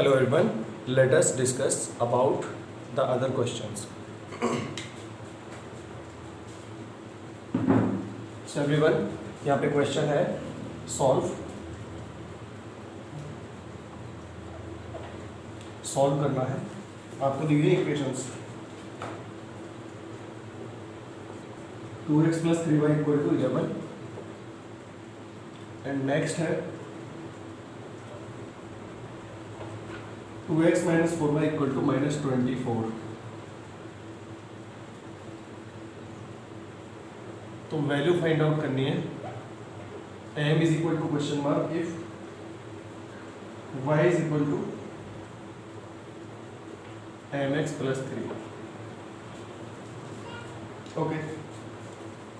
Hello everyone, let us discuss about the other questions. So everyone, यहाँ पे question है solve करना है। आपको दी हुई equations 2x + 3y = 11 and next है 2x - 4y = -24। तो वैल्यू फाइंड आउट करनी है। m = question mark if y = mx + 3। Okay,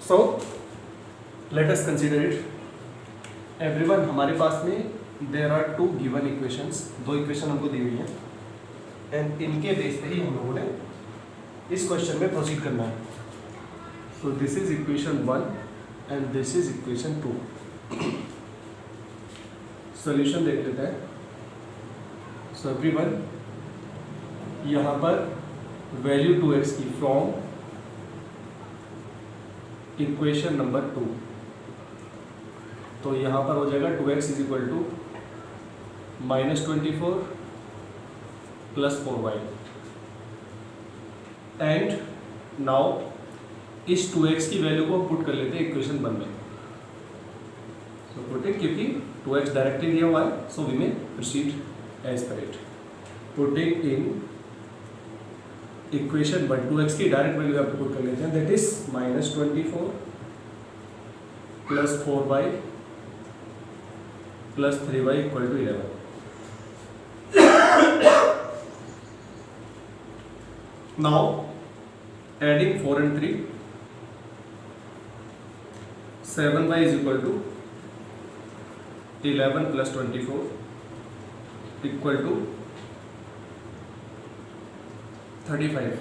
so let us consider it. Everyone, हमारे पास में there are 2 given equations, 2 equation हमको दी हुई हैं एंड इनके बेस पे ही हम लोगों ने इस क्वेश्चन में प्रोसीड करना है। So this is equation 1 and this is equation 2। Solution देख लेते हैं। सो एवरीवन, यहाँ पर वैल्यू 2x की फ्रॉम इक्वेशन नंबर 2, तो यहाँ पर हो जाएगा 2x = -24 + 4y एंड नाउ इस 2x की वैल्यू को पुट कर लेते हैं इक्वेशन 1 में। सो पुटिंग, क्योंकि 2x डायरेक्टली दिया हुआ है, so we may proceed as per it. Putting in equation 1 2x की डायरेक्ट वैल्यू आप पुट कर लेते हैं, that is -24 + 4y + 3y = 11। Now adding 4 and 3, 7y = 11 + 24 = 35.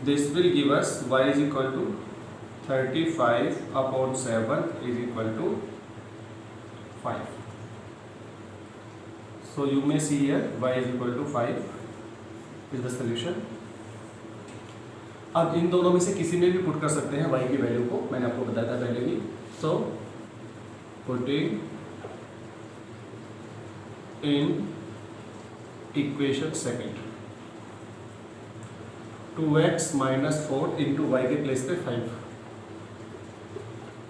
This will give us y = 35/7 = 5. So you may see here y = 5 is the solution. अब इन दोनों में से किसी में भी पुट कर सकते हैं y की वैल्यू को, मैंने आपको बताया था पहले भी। So putting in equation second, 2x - 4 × y के प्लेस पे 5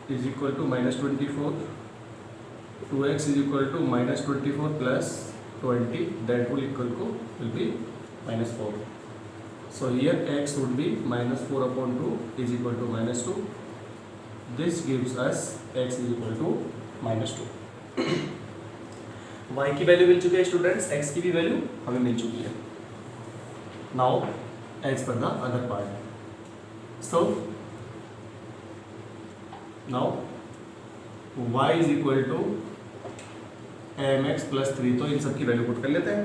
= -24, 2x = -24 + 20, that will be -4. So here x would be -4/2 = -2. This gives us x = -2. y की वैल्यू मिल चुकी है स्टूडेंट्स, x की भी वैल्यू हमें मिल चुकी है। Now as per the other part, so now y = mx + 3, तो इन सब की वैल्यू पुट कर लेते हैं।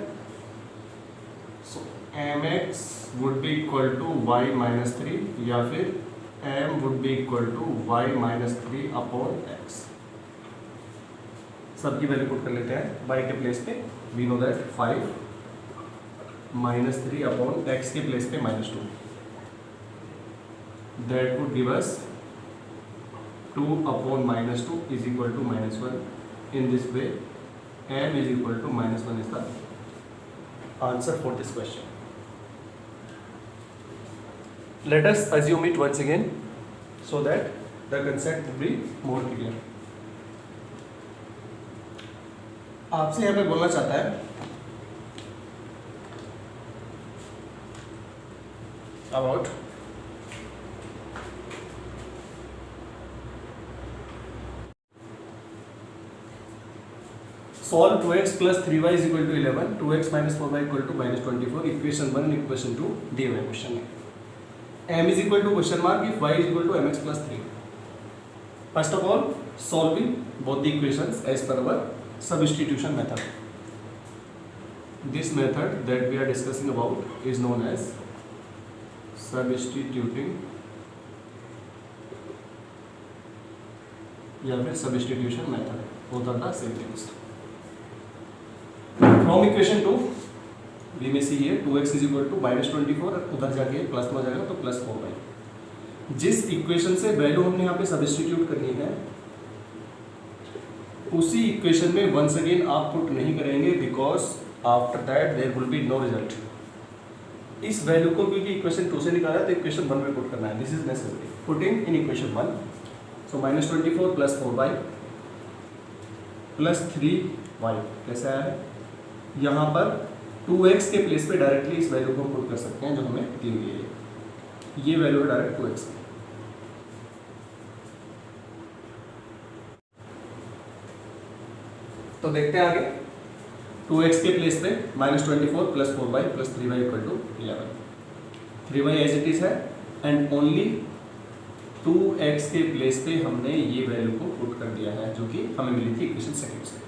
So mx would be = y - 3 या फिर m would be = y - 3/x। सब की वैल्यू पुट कर लेते हैं y के प्लेस पे। वी नो दैट 5 - 3/x के प्लेस पे -2, that would give us 2/-2 = -1। in this way m = -1 is the answer for this question. Let us assume it once again so that the concept will be more clear. आपसे यहाँ पे बोलना चाहता है about solve 2x + 3y = 11, 2x - 4y = -24, equation 1 and equation 2 दिए हुए question में। m = question mark if y = mx + 3. First of all, solving both the equations as per our substitution method. This method that we are discussing about is known as substituting या फिर substitution method, both are the same things. From equation 2 we may see है 2x is equal to -24, उधर जाके plus में जाएगा तो plus 4y। जिस equation से वैल्यू हमने यहाँ पे सब्स्टिट्यूट करनी है उसी इक्वेशन में वंस अगेन आप पुट नहीं करेंगे, because after that there will be no result. इस वैल्यू को क्योंकि इक्वेशन 2 से निकाला है तो इक्वेशन 1 में पुट करना है, this is necessary. Putting in equation 1, so -24 plus 4y plus 3y कैसे आया है, यहाँ पर 2x के प्लेस पे डायरेक्टली इस वैल्यू को हम पुट कर सकते हैं जो हमें दी हुई है, ये वैल्यू है डायरेक्ट 2x। तो देखते हैं आगे, 2x के प्लेस पे -24 plus 4y plus 3y equal to 11, 3y as it is है एंड ओनली 2x के प्लेस पे हमने ये वैल्यू को पुट कर दिया है जो कि हमें मिली थी इक्वेशन सेकंड से।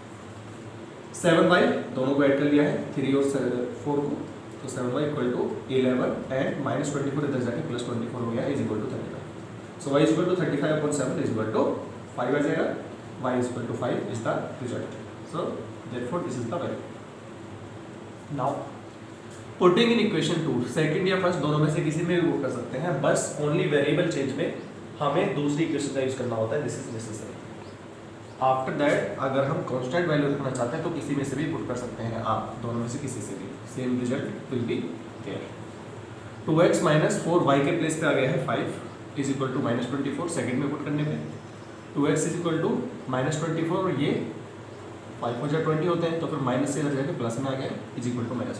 7y दोनों को ऐड कर लिया है, 3 और 4 को, तो 7y इक्वल टू 11 एंड -24 इधर जाके प्लस 24 हो गया is equal to 35। So y is equal to 35/7 is equal to 5 आ जाएगा, y is equal to 5 is the result. So therefore this is the value. Now putting in equation 2, second या first दोनों में से किसी में भी वो कर सकते हैं, बस ओनली वेरिएबल चेंज में हमें दूसरी इक्वेशन का यूज करना होता है, this is necessary. After that अगर हम कांस्टेंट वैल्यू रखना चाहते हैं तो किसी में से भी पुट कर सकते हैं आप, दोनों में से किसी से भी, same result will be there. 2x minus 4y के प्लेस पे आ गया है 5 इज इक्वल टू -24, सेकंड में पुट करने पे 2x इज इक्वल टू -24 और ये 5 हो जाए 20 होते हैं, तो फिर माइनस से इधर जाके प्लस में आ गया is equal to -1।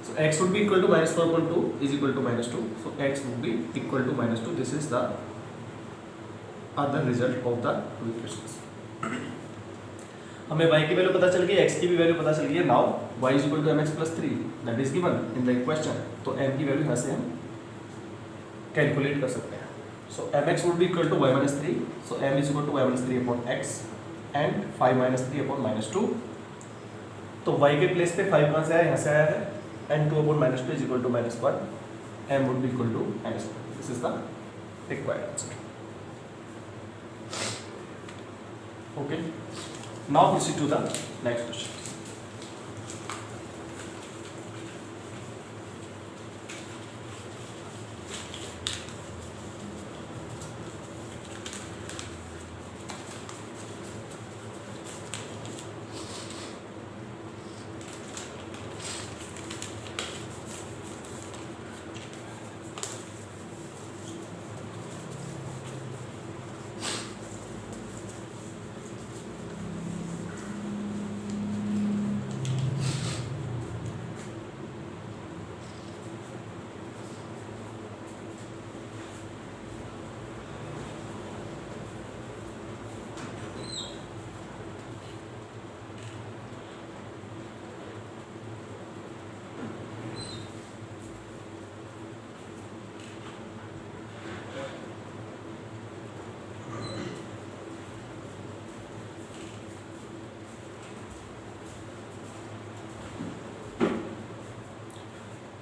So x would be equal to -4.2 is equal to -2, so x would be equal to -2, this is the other result of the two equations. हमें y की वैल्यू पता चल गई, x की भी वैल्यू पता चल गई है। Now y is equal to mx plus 3 that is given in the equation, तो m की वैल्यू यहाँ से हम कैलकुलेट कर सकते हैं। So mx would be equal to y - 3, so m is equal to y - 3 upon x and 5 - 3 upon -2, तो y के प्लेस पे 5 कहाँ से आया, यहाँ से आया है, and 2 upon -2 is equal to -1, m would be equal to -1, this is the required answer. Okay, now proceed to the next question.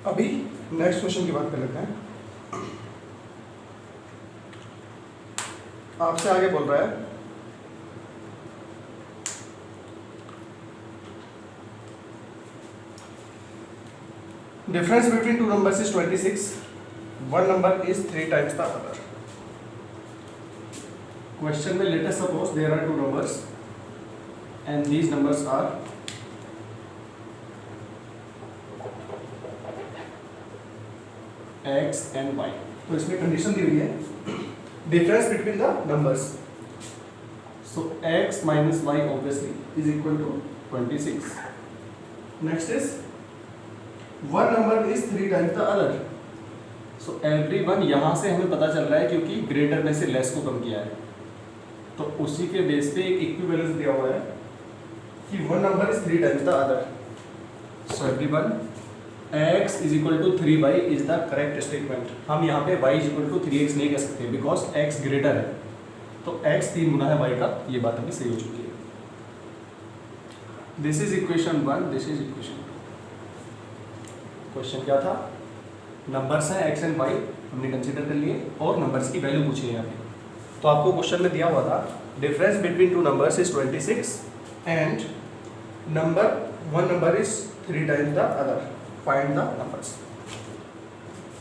अभी नेक्स्ट क्वेश्चन की बात कर लेते हैं। आपसे आगे बोल रहा है difference between two numbers is 26, one number is 3 times the other. Question में let us suppose there are 2 numbers and these numbers are x and y। तो इसमें कंडीशन दी हुई है difference between the numbers, so x minus y obviously is equal to 26। Next is one number is 3 times the other, so everyone यहाँ से हमें पता चल रहा है क्योंकि ग्रेटर में से लेस को कम किया है, तो उसी के बेस पे एक इक्विवेलेंस दिया हुआ है कि one number is 3 times the other. So everyone x is equal to 3y is the correct statement. हम यहाँ पे y is equal to 3x नहीं कह सकते बिकॉज x ग्रेटर है, तो x 3 गुना है y का, ये बात अभी सही हो चुकी है। This is equation 1, this is equation 2। Question क्या था, नंबर्स हैं x एंड y हमने कंसीडर कर लिए और नंबर्स की वैल्यू पूछी है यहाँ पे। तो आपको क्वेश्चन में दिया हुआ था difference between two numbers is 26 and number one number is 3 times the other, find the numbers.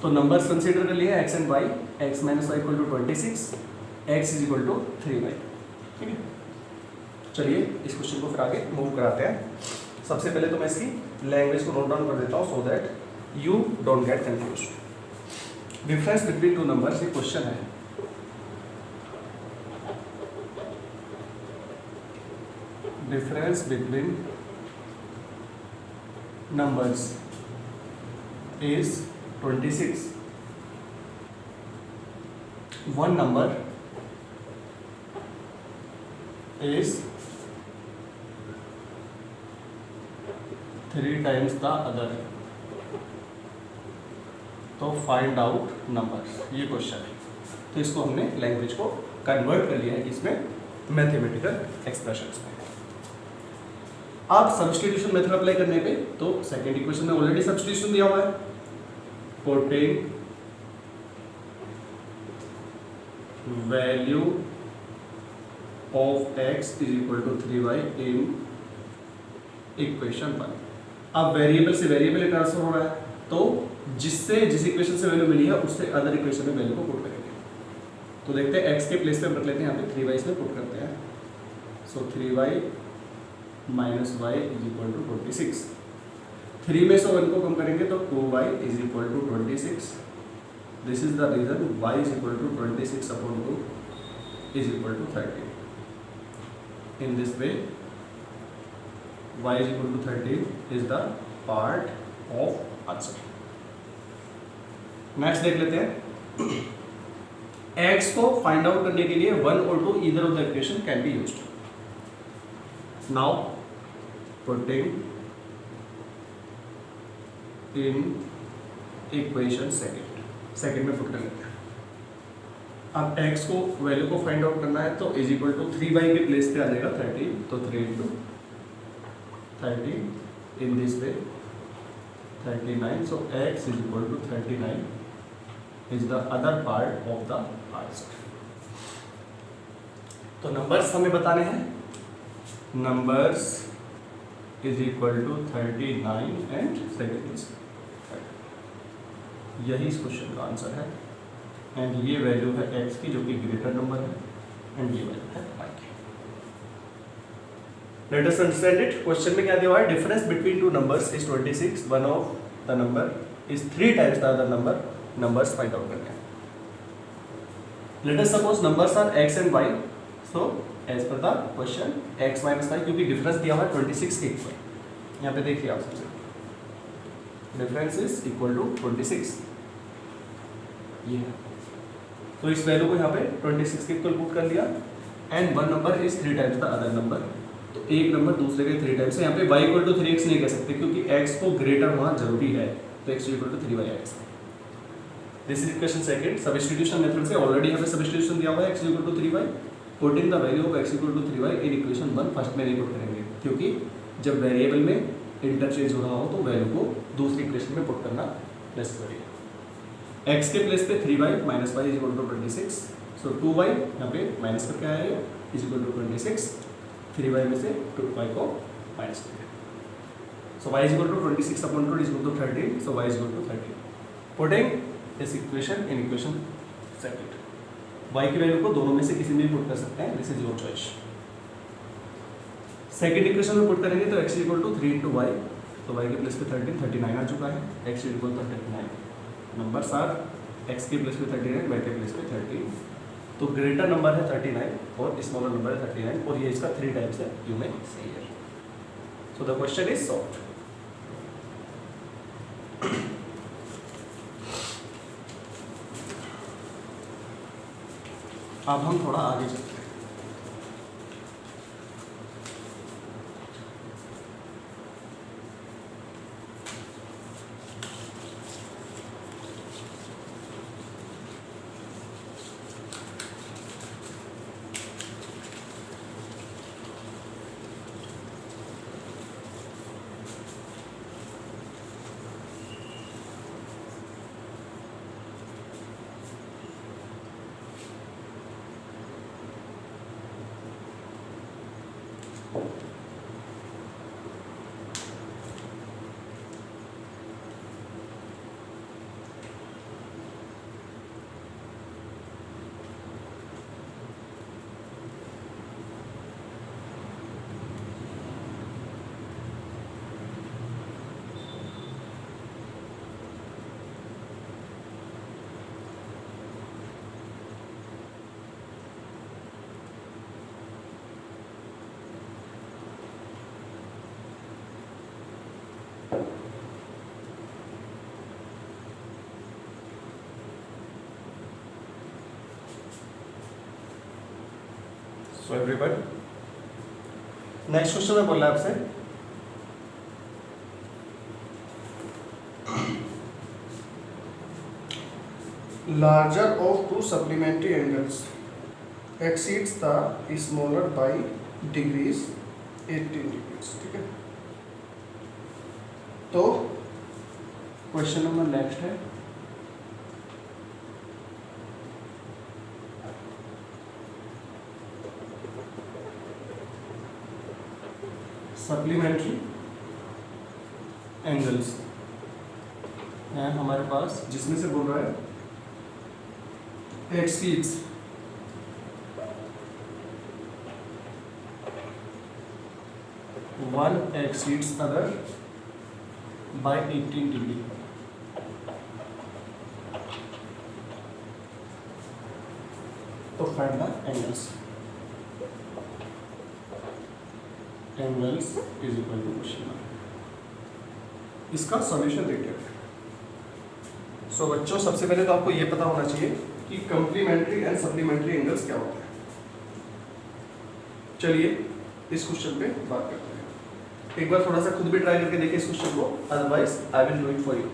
तो नंबर्स कंसीडर कर लिए x and y, x minus y equal to 26, x is equal to 3y। ठीक है, चलिए इस question को फिर आगे मूव कराते हैं। सबसे पहले तो मैं इसकी लैंग्वेज को नोट डाउन कर देता हूँ so that you don't get confused. Difference between two numbers, ये क्वेश्चन है। Difference between numbers is 26. One number is 3 times the other, तो फाइंड आउट नंबर्स, ये क्वेश्चन है। तो इसको हमने लैंग्वेज को कन्वर्ट कर लिया है इसमें मैथमेटिकल एक्सप्रेशंस में। अब सब्स्टिट्यूशन मेथड अप्लाई करने पे, तो सेकंड इक्वेशन में ऑलरेडी सब्स्टिट्यूशन दिया हुआ है। Putting value of x is equal to 3y in equation 1। अब वेरिएबल से वेरिएबल ट्रांसफर हो रहा है, तो जिस इक्वेशन से वैल्यू मिली है उससे अदर इक्वेशन में वैल्यू को पुट करेंगे। तो देखते हैं x के प्लेस पे हम रख लेते हैं, यहाँ पे 3y इसमें पुट करते हैं। So 3y minus y is equal to 26। 3 में से 1 को कम करेंगे तो 2y is equal to 26। This is the reason y is equal to 26 upon 2 is equal to 30। In this way y is equal to 30 is the part of answer. Next देख लेते हैं। x को find out करने के लिए 1 और 2 either of the equation can be used. Now putting in equation second में put कर लेते हैं। अब x को वैल्यू को फाइंड आउट करना है, तो इज इक्वल टू 3y के प्लेस पे आ जाएगा 30, तो 3 into 30 in this way 39। So x is equal to 39 is the other part of the answer. तो नंबर्स हमें बताने हैं। numbers is equal to 39 and second is 30। यही इस क्वेश्चन का आंसर है। एंड ये वैल्यू है x की जो कि ग्रेटर नंबर है, एंड ये वैल्यू है y की। Let us understand it. Question में क्या दिया हुआ है? Difference between two numbers is 26, one of the number is 3 times the other number. Numbers find out करने हैं। Let us suppose numbers are x and y। So as per the question x minus y, क्योंकि difference दिया हुआ है 26 के equal. यहाँ पे देखिए आप सबसे, डिफरेंस इज इक्वल टू 26, ये है। तो इस वैल्यू को यहाँ पे 26 के इक्वल पुट कर लिया। And one number is 3 times the other number, तो एक नंबर दूसरे के 3 टाइम्स है। यहाँ पे y इक्वल टू 3x नहीं कह सकते, क्योंकि x को ग्रेटर होना जरूरी है, तो x इक्वल टू 3y आएगा। This is equation second. Substitution method से ऑलरेडी यहाँ पे सब्स्टिट्यूशन दिया हुआ है x equal to 3y। Putting the value of x equal to 3y in equation 1 first में नहीं पुट करेंगे, क्योंकि जब वेरिएबल में इंटरचेंज हो रहा हो तो वैल्यू को दूसरी इक्वेशन में पुट करना नेसेसरी है। x के प्लेस पे 3y minus y is equal to 26। So 2y यहाँ पे माइनस करके आएगा इज इक्वल टू 26। 3y में से 2y को माइनस करेंगे। So y is equal to 26 upon 2 is equal to 13। So y is equal to 13। Putting this equation in equation second. y की value को दोनों में से किसी में भी पुट कर सकते हैं, this is your choice. Second equation में पुट करेंगे तो x equal to 3 into y, तो y के प्लेस पे 13, 39 आ चुका है। x equal to 39, numbers are x के प्लेस पे 39, y के प्लेस पे 13, तो ग्रेटर नंबर है 39 और स्मॉलर नंबर है 39, और ये इसका 3 टाइम्स है। You may see here. So the question is solved. अब हम थोड़ा आगे चलते हैं। सो एवरीवन, नेक्स्ट क्वेश्चन में बोल रहा है आपसे larger of two supplementary angles exceeds the smaller by degrees 18 degrees. ठीक है, तो क्वेश्चन नंबर नेक्स्ट है सप्लीमेंट्री एंगल्स है हमारे पास, जिसमें से बोल रहा है exceeds one exceeds other by 18 degree. तो find the angles is equal to question mark. इसका सॉल्यूशन देखते हैं. सो बच्चों, सबसे पहले तो आपको ये पता होना चाहिए कि कंप्लीमेंट्री एंड सप्लीमेंट्री एंगल्स क्या होते हैं. चलिए इस क्वेश्चन पे बात करते हैं. एक बार थोड़ा सा खुद भी ट्राई करके देखिए इस क्वेश्चन को, otherwise I will do it for you.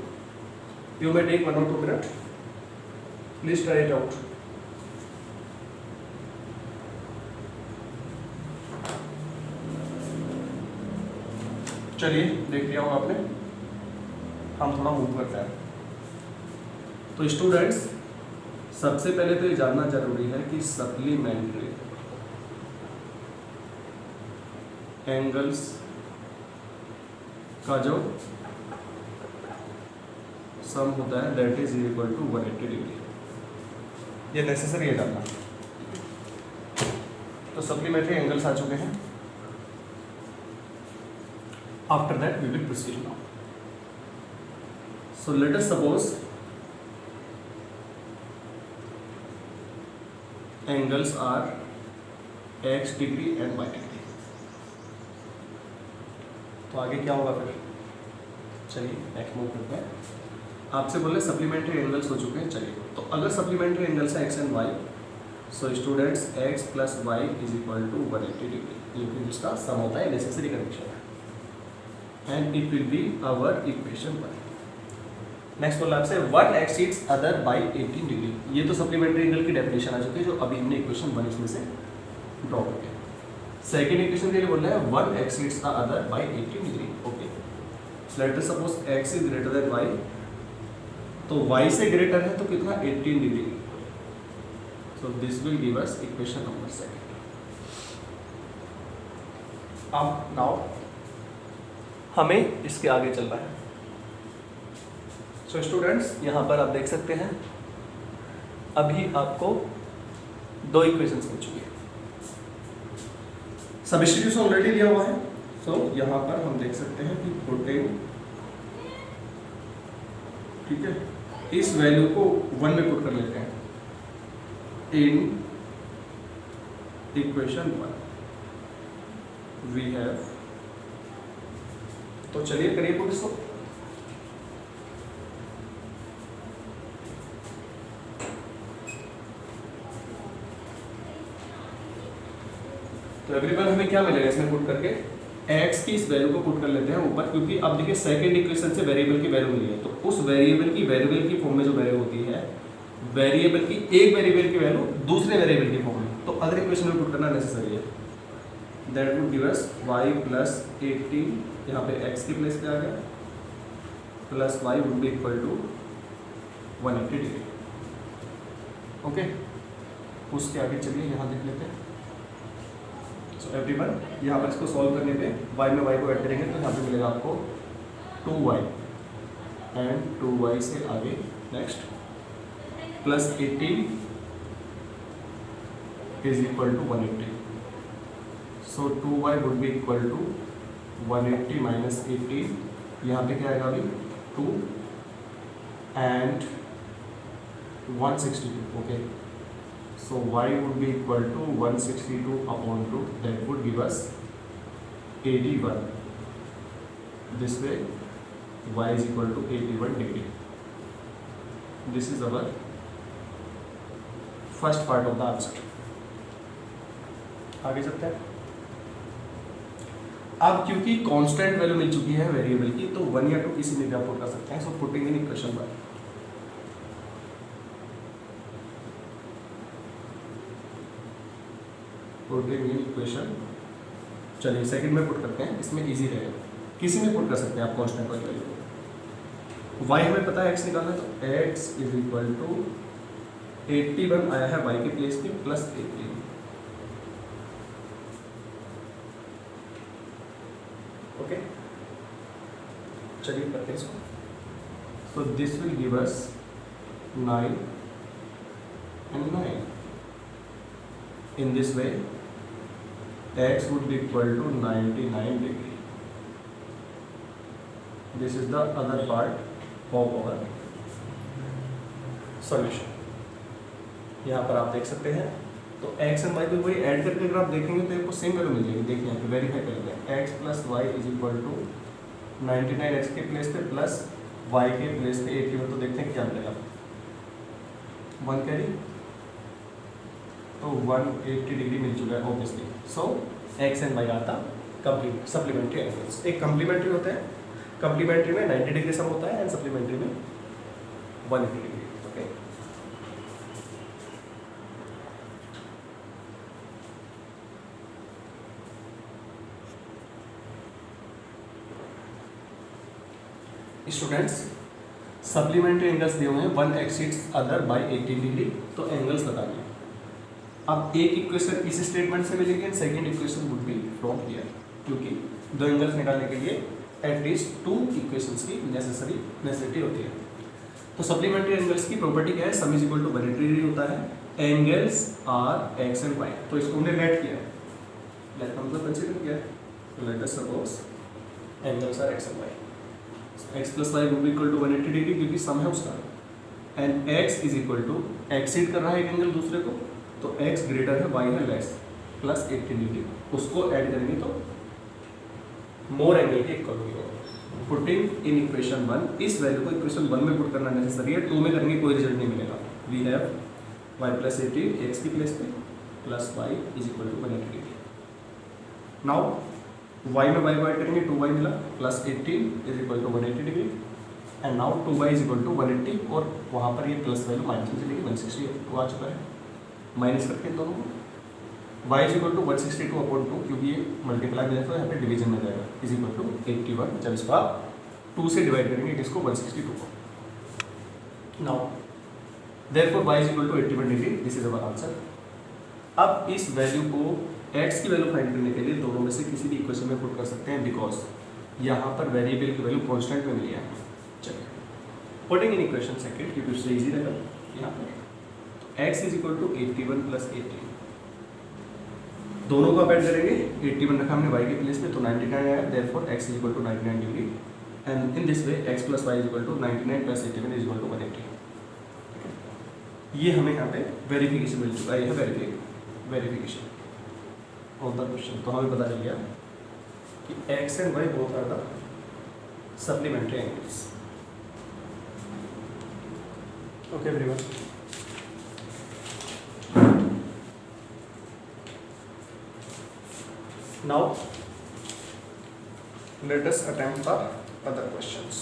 You may take 1 or 2 minute. Please try it out. चलिए देख लिया होगा आपने. हम थोड़ा मूव करते हैं. तो स्टूडेंट्स, सबसे पहले तो ये जानना जरूरी है कि सप्लीमेंट्री एंगल्स का जो सम होता है that is equal to 180 degree. ये नेसेसरी है जानना. तो सप्लीमेंट्री एंगल्स आ चुके हैं. After that we will proceed now. So let us suppose angles are x degree and y degree. तो आगे क्या होगा फिर? चलिए नेक्स्ट मूव करते हैं. आपसे बोले सप्लीमेंट्री एंगल्स हो चुके हैं. चलिए, तो अगर सप्लीमेंट्री एंगल्स है x and y, so students x plus y is equal to 180 degree. ये फिर इसका सम होता है, नेसेसरी कंडीशन है, and it will be our equation 1. Next बोला आपसे 1 एक्सीड्स अदर बाय 18 डिग्री. ये तो सप्लीमेंट्री एंगल की डेफिनेशन आ चुकी है, जो अभी हमने इक्वेशन 1 इसमें से ड्रॉ करके. सेकंड इक्वेशन के लिए बोल रहा है 1 exceeds other by 18 degree. Okay, late us suppose x is greater than y. तो y से ग्रेटर है तो कितना? 18 degree. So this will give us equation number 2. अब नाउ हमें इसके आगे चलना है. सो स्टूडेंट्स, यहाँ पर आप देख सकते हैं अभी आपको 2 इक्वेशंस मिल चुकी है. सब्स्टिट्यूशन ऑलरेडी दिया हुआ है. सो यहाँ पर हम देख सकते हैं कि पुटिंग, ठीक है, इस वैल्यू को 1 में पुट कर लेते हैं इन इक्वेशन 1 वी हैव. तो चलिए करिए पुट इसको. तो एवरीवन हमें क्या मिलेगा इसमें पुट करके? x की इस वैल्यू को पुट कर लेते हैं ऊपर, क्योंकि अब देखिए सेकंड इक्वेशन से वेरिएबल की वैल्यू मिली है. तो उस वेरिएबल की फॉर्म में जो वैल्यू होती है, वेरिएबल की एक वेरिएबल की वैल्यू दूसरे वेरिएबल की फॉर्म में, तो अदर इक्वेशन में पुट करना नेसेसरी है. That would give us y plus 18, यहाँ पे x की प्लेस पे आ गया, plus y would be equal to 180 degree. Okay, उसके आगे चलिए यहाँ देख लेते हैं. सो एवरीवन, यहाँ पर इसको सॉल्व करने पे y में y को ऐड करेंगे तो यहाँ पे मिलेगा आपको 2y, एंड 2y से आगे next plus 18 is equal to 180. So 2y would be equal to 180 minus 18. यहाँ पे क्या आएगा अभी 2 and 162. Okay, so y would be equal to 162 upon 2. That would give us 81. This way y is equal to 81 degree. This is our first part of the answer. आगे चलते हैं। अब क्योंकि कांस्टेंट वैल्यू मिल चुकी है वेरिएबल की, तो 1 या 2 किसी में भी आप पुट कर सकते हैं। So putting in equation 1, putting in equation, चलिए सेकंड में पुट करते हैं, इसमें इजी रहेगा। किसी में पुट कर सकते हैं आप कांस्टेंट वाली वैल्यू। y हमें पता है x निकालना है, तो x इज इक्वल टू 81 आया है y के प्लेस पे प्लस 18। ओके, चलिए करते हैं इसको। तो this will give us 9 and 9। In this way x would be equal to 99 degree। This is the other part of our solution। यहाँ पर आप देख सकते हैं, तो x एंड y को वही ऐड करके अगर आप देखेंगे तो आपको सेम वैल्यू मिल जाएगी। देखिए यहाँ पे वेरीफाई कर लेते हैं, x plus y is equal to 99 x के प्लेस पे प्लस y के प्लेस पे 81। तो देखते हैं क्या मिलेगा, 1 कैरी, तो 180 डिग्री मिल चुका है obviously. So x and y आता कंप्लीट सप्लीमेंट्री एंगल्स। एक कंप्लीमेंट्री होते हैं, कंप्लीमेंट्री में 90 डिग्री सम होता है एंड सप्लीमेंट्री में 180 degree. Okay, students supplementary angles दिए हुए हैं, 1 एक्सीड्स अदर बाय 18 डिग्री। तो एंगल्स बताने हैं। अब एक इक्वेशन इस स्टेटमेंट से मिलेगी and second equation would be from here, क्योंकि दो एंगल्स निकालने के लिए एटलीस्ट 2 इक्वेशंस की नेसेसिटी होती है। तो सप्लीमेंट्री एंगल्स की प्रॉपर्टी क्या है, sum is equal to 180 degree होता है। Angles are x and y, तो इसको हमने लेट किया है, लेट का मतलब कंसीडर किया है। तो let us suppose angles are x and y, x plus y would be equal to 180 degree, क्योंकि सम है उसका। And x is equal to exceed कर रहा है एक एंगल दूसरे को, तो x ग्रेटर है y है लेस, प्लस 18 डिग्री, उसको ऐड करेंगे तो मोर एंगल के इक्वल होगा। पुटिंग इन इक्वेशन 1, इस वैल्यू को इक्वेशन 1 में पुट करना नेसेसरी है, 2 में करेंगे कोई रिजल्ट नहीं मिलेगा। We have y plus 18 x की प्लेस पे plus y is equal to 180 degree. Now y में y को ऐड करेंगे, 2y मिला, plus 18 is equal to 180 degree. And now 2y is equal to 180, और वहाँ पर ये प्लस वैल्यू माइनस में चलेगी, 160 आ चुका है, माइनस करके दोनों को y is equal to 162 upon 2, क्योंकि ये मल्टीप्लाई में तो यहाँ पे डिवीजन में जाएगा, इज इक्वल टू 81। जब इसको आप 2 से डिवाइड करेंगे किसको, 162 को। Now therefore y is equal to 81 degree, this is our answer. अब इस वैल्यू को x की वैल्यू फाइंड करने के लिए दोनों में से किसी भी इक्वेशन में पुट कर सकते हैं, बिकॉज यहाँ पर वेरिएबल की वैल्यू कॉन्स्टेंट में मिली है। चलिए पुटिंग इन इक्वेशन सेकंड, क्योंकि उससे ईजी रहेगा। यहाँ पर x is equal to 81 plus 18, दोनों को आप ऐड करेंगे, 81 रखा हमने y के प्लेस पे, तो 99 आया, therefore x is equal to 99 degree. And in this way x plus y is equal to 99 plus 81 is equal to 180। ये हमें यहाँ पे वेरिफिकेशन मिल चुका है, यह वेरिफिकेशन ऑफ द क्वेश्चन। तो हमें पता चल गया कि x and y both are the supplementary angles. Okay everyone, now let us attempt the other questions।